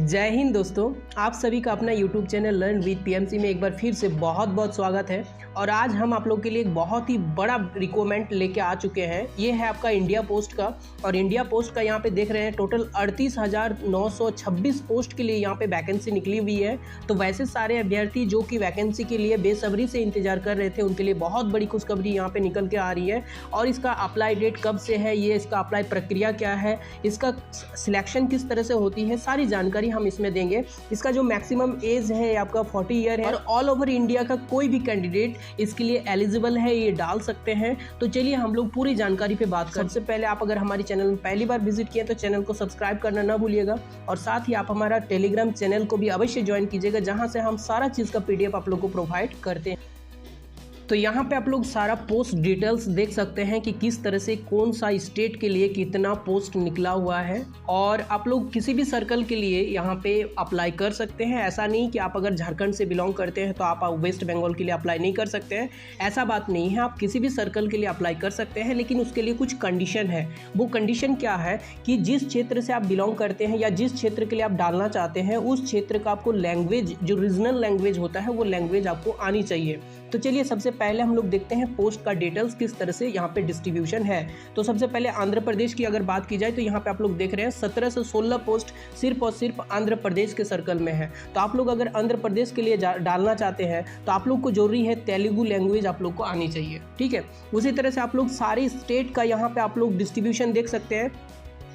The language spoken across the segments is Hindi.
जय हिंद दोस्तों, आप सभी का अपना YouTube channel learn with PMC में एक बार फिर से बहुत बहुत स्वागत है। और आज हम आप लोग के लिए एक बहुत ही बड़ा रिक्वायरमेंट लेके आ चुके हैं। ये है आपका इंडिया पोस्ट का, और इंडिया पोस्ट का यहाँ पे देख रहे हैं टोटल 38,926 पोस्ट के लिए यहाँ पे वैकेंसी निकली हुई है। तो वैसे सारे अभ्यर्थी जो कि वैकेंसी के लिए बेसब्री से इंतजार कर रहे थे, उनके लिए बहुत बड़ी खुशखबरी यहाँ पे निकल के आ रही है। और इसका अप्लाई डेट कब से है, ये इसका अप्लाई प्रक्रिया क्या है, इसका सिलेक्शन किस तरह से होती है, सारी जानकारी हम इसमें देंगे। इसका जो मैक्सिमम एज है आपका 40 ईयर है, और ऑल ओवर इंडिया का कोई भी कैंडिडेट इसके लिए एलिजिबल है, ये डाल सकते हैं। तो चलिए हम लोग पूरी जानकारी पे बात करें। सबसे पहले आप अगर हमारे चैनल में पहली बार विजिट किए तो चैनल को सब्सक्राइब करना ना भूलिएगा, और साथ ही आप हमारा टेलीग्राम चैनल को भी अवश्य ज्वाइन कीजिएगा, जहां से हम सारा चीज़ का PDF आप लोग को प्रोवाइड करते हैं। तो यहाँ पे आप लोग सारा पोस्ट डिटेल्स देख सकते हैं कि किस तरह से कौन सा स्टेट के लिए कितना पोस्ट निकला हुआ है, और आप लोग किसी भी सर्कल के लिए यहाँ पे अप्लाई कर सकते हैं। ऐसा नहीं कि आप अगर झारखंड से बिलोंग करते हैं तो आप वेस्ट बंगाल के लिए अप्लाई नहीं कर सकते हैं, ऐसा बात नहीं है। आप किसी भी सर्कल के लिए अप्लाई कर सकते हैं, लेकिन उसके लिए कुछ कंडीशन है। वो कंडीशन क्या है कि जिस क्षेत्र से आप बिलोंग करते हैं या जिस क्षेत्र के लिए आप डालना चाहते हैं, उस क्षेत्र का आपको लैंग्वेज, जो रीजनल लैंग्वेज होता है, वो लैंग्वेज आपको आनी चाहिए। तो चलिए सबसे पहले हम लोग देखते हैं पोस्ट का डिटेल्स किस तरह से यहाँ पे डिस्ट्रीब्यूशन है। तो सबसे पहले आंध्र प्रदेश की अगर बात की जाए तो यहाँ पे आप लोग देख रहे हैं 17 से 16 पोस्ट सिर्फ और सिर्फ आंध्र प्रदेश के सर्कल में है। तो आप लोग अगर आंध्र प्रदेश के लिए डालना चाहते हैं तो आप लोग को जरूरी है तेलुगु लैंग्वेज आप लोग को आनी चाहिए, ठीक है। उसी तरह से आप लोग सारे स्टेट का यहाँ पे आप लोग डिस्ट्रीब्यूशन देख सकते हैं।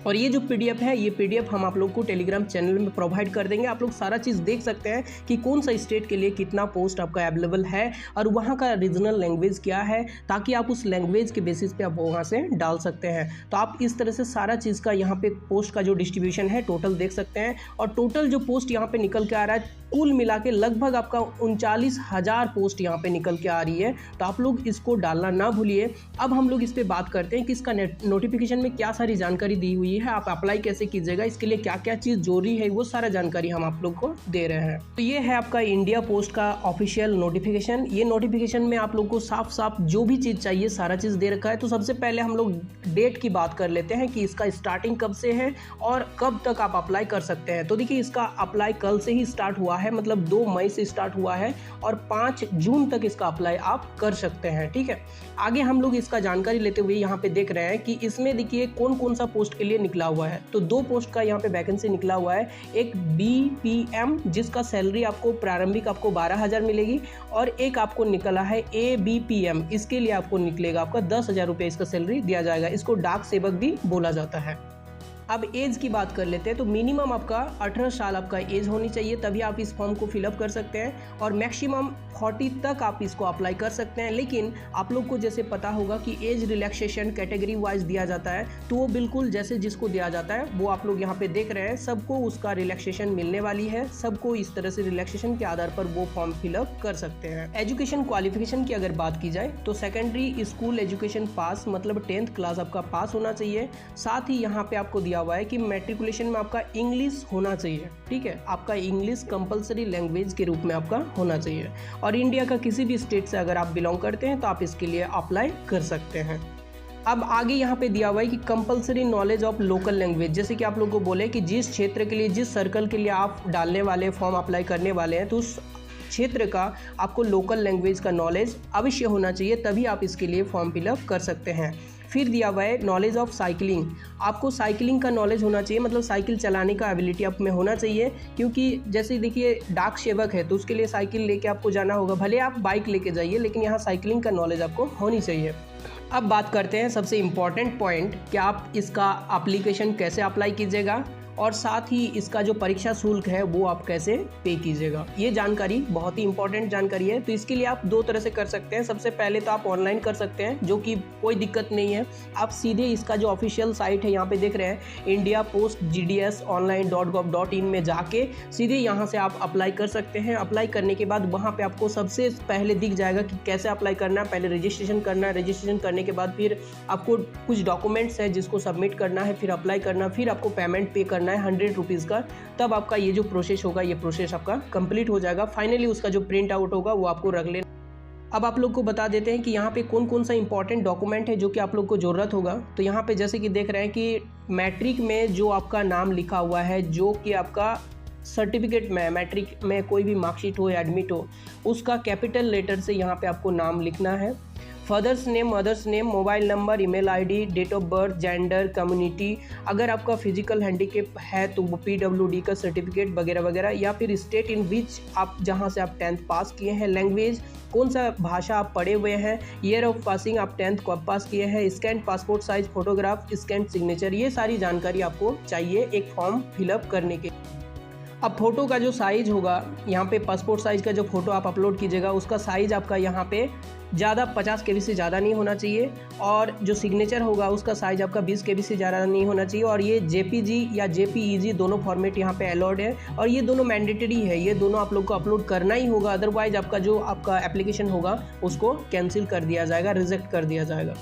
और ये जो PDF है, ये PDF हम आप लोग को टेलीग्राम चैनल में प्रोवाइड कर देंगे। आप लोग सारा चीज़ देख सकते हैं कि कौन सा स्टेट के लिए कितना पोस्ट आपका अवेलेबल है और वहाँ का रीजनल लैंग्वेज क्या है, ताकि आप उस लैंग्वेज के बेसिस पे आप वहाँ से डाल सकते हैं। तो आप इस तरह से सारा चीज़ का यहाँ पे पोस्ट का जो डिस्ट्रीब्यूशन है टोटल देख सकते हैं। और टोटल जो पोस्ट यहाँ पे निकल के आ रहा है, कुल मिला के लगभग आपका 39,000 पोस्ट यहाँ पे निकल के आ रही है। तो आप लोग इसको डालना ना भूलिए। अब हम लोग इस पर बात करते हैं कि इसका नोटिफिकेशन में क्या सारी जानकारी दी हुई है, आप अप्लाई कैसे कीजिएगा, इसके लिए क्या क्या चीज़ जरूरी है, वो सारा जानकारी हम आप लोग को दे रहे हैं। तो ये है आपका इंडिया पोस्ट का ऑफिशियल नोटिफिकेशन। ये नोटिफिकेशन में आप लोग को साफ साफ जो भी चीज़ चाहिए सारा चीज़ दे रखा है। तो सबसे पहले हम लोग डेट की बात कर लेते हैं कि इसका स्टार्टिंग कब से है और कब तक आप अप्लाई कर सकते हैं। तो देखिए, इसका अप्लाई कल से ही स्टार्ट हुआ है, मतलब 2 मई से स्टार्ट हुआ है, और 5 जून तक इसका अप्लाई आप कर सकते हैं, ठीक है। आगे हम लोग इसका जानकारी लेते हुए यहाँ पे देख रहे हैं कि इसमें देखिए कौन कौन सा पोस्ट के लिए निकला हुआ है। तो 2 पोस्ट का यहाँ पे वैकेंसी निकला हुआ है। एक BPM, जिसका सैलरी आपको प्रारंभिक आपको 12,000 मिलेगी, और एक आपको निकला है ABPM, इसके लिए आपको निकलेगा आपका 10,000 रुपये इसका सैलरी दिया जाएगा। इसको डाक सेवक भी बोला जाता है। अब एज की बात कर लेते हैं। तो मिनिमम आपका 18 साल आपका एज होनी चाहिए, तभी आप इस फॉर्म को फिलअप कर सकते हैं, और मैक्सिमम 40 तक आप इसको अप्लाई कर सकते हैं। लेकिन आप लोग को जैसे पता होगा कि एज रिलैक्सेशन कैटेगरी वाइज दिया जाता है, तो वो बिल्कुल जैसे जिसको दिया जाता है वो आप लोग यहाँ पे देख रहे हैं, सबको उसका रिलैक्सेशन मिलने वाली है। सबको इस तरह से रिलैक्सेशन के आधार पर वो फॉर्म फिलअप कर सकते हैं। एजुकेशन क्वालिफिकेशन की अगर बात की जाए तो सेकेंडरी स्कूल एजुकेशन पास, मतलब 10th क्लास आपका पास होना चाहिए। साथ ही यहाँ पे आपको दिया हुआ है कि मैट्रिकुलेशन में आपका इंग्लिश होना चाहिए, ठीक है। आपका इंग्लिश कंपलसरी लैंग्वेज के रूप में आपका होना चाहिए, और इंडिया का किसी भी स्टेट से अगर आप बिलोंग करते हैं तो आप इसके लिए अप्लाई कर सकते हैं। अब आगे यहाँ पे दिया हुआ है कि compulsory knowledge of local language, जैसे कि आप लोगों को बोले कि जिस क्षेत्र के लिए, जिस सर्कल के लिए आप डालने वाले फॉर्म अप्लाई करने वाले हैं, तो उस क्षेत्र का आपको लोकल लैंग्वेज का नॉलेज अवश्य होना चाहिए, तभी आप इसके लिए फॉर्म फिलअप कर सकते हैं। फिर दिया हुआ है नॉलेज ऑफ साइकिलिंग, आपको साइकिलिंग का नॉलेज होना चाहिए, मतलब साइकिल चलाने का एबिलिटी आप में होना चाहिए। क्योंकि जैसे देखिए डाक सेवक है तो उसके लिए साइकिल लेके आपको जाना होगा, भले आप बाइक लेके जाइए, लेकिन यहाँ साइकिलिंग का नॉलेज आपको होनी चाहिए। अब बात करते हैं सबसे इम्पॉर्टेंट पॉइंट कि आप इसका एप्लीकेशन कैसे अप्लाई कीजिएगा, और साथ ही इसका जो परीक्षा शुल्क है वो आप कैसे पे कीजिएगा। ये जानकारी बहुत ही इंपॉर्टेंट जानकारी है। तो इसके लिए आप 2 तरह से कर सकते हैं। सबसे पहले तो आप ऑनलाइन कर सकते हैं, जो कि कोई दिक्कत नहीं है। आप सीधे इसका जो ऑफिशियल साइट है यहाँ पे देख रहे हैं, indiapostgdsonline.gov.in में जाके सीधे यहाँ से आप अप्लाई कर सकते हैं। अप्लाई करने के बाद वहाँ पे आपको सबसे पहले दिख जाएगा कि कैसे अप्लाई करना है। पहले रजिस्ट्रेशन करना है, रजिस्ट्रेशन करने के बाद फिर आपको कुछ डॉक्यूमेंट्स है जिसको सबमिट करना है, फिर अप्लाई करना, फिर आपको पेमेंट पे करना है 100 रुपीज़ का। तब आपका ये जो प्रोसेस होगा, ये प्रोसेस आपका कंप्लीट हो जाएगा। फाइनली उसका जो प्रिंट आउट होगा वो आपको रख लेना। अब आप लोग को बता देते हैं कि यहाँ पे कौन कौन सा इंपॉर्टेंट डॉक्यूमेंट है जो कि आप लोग को ज़रूरत होगा। तो यहाँ पे जैसे कि देख रहे हैं कि मैट्रिक में जो आपका नाम लिखा हुआ है, जो कि आपका सर्टिफिकेट में, मैट्रिक में कोई भी मार्कशीट हो या एडमिट हो, उसका कैपिटल लेटर से यहाँ पे आपको नाम लिखना है। Father's name, mother's name, mobile number, email ID, date of birth, gender, community, अगर आपका फिजिकल हैंडीकेप है तो वो PWD का सर्टिफिकेट वगैरह वगैरह, या फिर स्टेट इन विच आप जहाँ से आप 10th पास किए हैं, लैंग्वेज कौन सा भाषा आप पढ़े हुए हैं, ईयर ऑफ पासिंग आप 10th कब पास किए हैं, scan passport size photograph, scan signature, ये सारी जानकारी आपको चाहिए एक फॉर्म फिलअप करने के। अब फ़ोटो का जो साइज़ होगा यहाँ पे, पासपोर्ट साइज़ का जो फ़ोटो आप अपलोड कीजिएगा उसका साइज़ आपका यहाँ पे ज़्यादा 50 KB से ज़्यादा नहीं होना चाहिए, और जो सिग्नेचर होगा उसका साइज़ आपका 20 KB से ज़्यादा नहीं होना चाहिए, और ये JPG या JPEG दोनों फॉर्मेट यहाँ पे अलाउड है, और ये दोनों मैंडेटरी है, ये दोनों आप लोग को अपलोड करना ही होगा, अदरवाइज़ आपका जो आपका एप्लीकेशन होगा उसको कैंसिल कर दिया जाएगा, रिजेक्ट कर दिया जाएगा।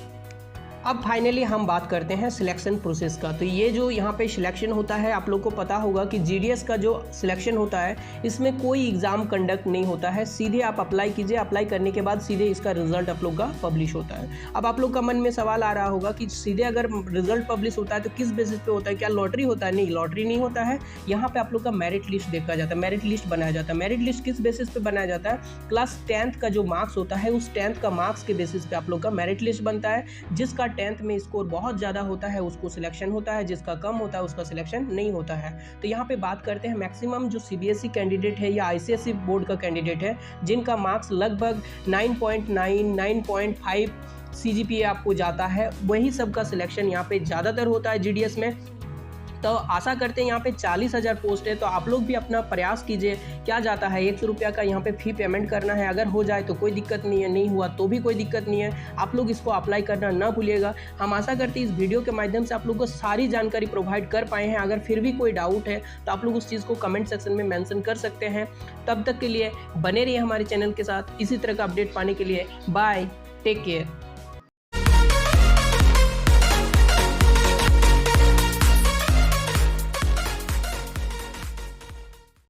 अब फाइनली हम बात करते हैं सिलेक्शन प्रोसेस का। तो ये जो यहाँ पे सिलेक्शन होता है, आप लोग को पता होगा कि GDS का जो सिलेक्शन होता है इसमें कोई एग्ज़ाम कंडक्ट नहीं होता है, सीधे आप अप्लाई कीजिए, अप्लाई करने के बाद सीधे इसका रिजल्ट आप लोग का पब्लिश होता है। अब आप लोग का मन में सवाल आ रहा होगा कि सीधे अगर रिजल्ट पब्लिश होता है तो किस बेसिस पे होता है, क्या लॉटरी होता है? नहीं, लॉटरी नहीं होता है। यहाँ पे आप लोग का मेरिट लिस्ट देखा जाता है, मेरिट लिस्ट बनाया जाता है। मेरिट लिस्ट किस बेसिस पे बनाया जाता है? क्लास 10th का जो मार्क्स होता है उस 10th का मार्क्स के बेसिस पे आप लोग का मेरिट लिस्ट बनता है। जिसका 10th में स्कोर बहुत ज़्यादा होता है उसको सिलेक्शन होता है, जिसका कम होता है उसका सिलेक्शन नहीं होता है। तो यहाँ पे बात करते हैं मैक्सिमम जो CBSE कैंडिडेट है या ICSE बोर्ड का कैंडिडेट है जिनका मार्क्स लगभग 9.9, 9.5 CGPA आपको जाता है, वही सबका सिलेक्शन यहाँ पे ज़्यादातर होता है GDS में। तो आशा करते हैं यहाँ पे 40,000 पोस्ट है, तो आप लोग भी अपना प्रयास कीजिए। क्या जाता है, 100 रुपया का यहाँ पे फ़ी पेमेंट करना है, अगर हो जाए तो कोई दिक्कत नहीं है, नहीं हुआ तो भी कोई दिक्कत नहीं है। आप लोग इसको अप्लाई करना ना भूलिएगा। हम आशा करते हैं इस वीडियो के माध्यम से आप लोग को सारी जानकारी प्रोवाइड कर पाए हैं। अगर फिर भी कोई डाउट है तो आप लोग उस चीज़ को कमेंट सेक्शन में मेंशन कर सकते हैं। तब तक के लिए बने रहिए हमारे चैनल के साथ, इसी तरह का अपडेट पाने के लिए। Bye, take care.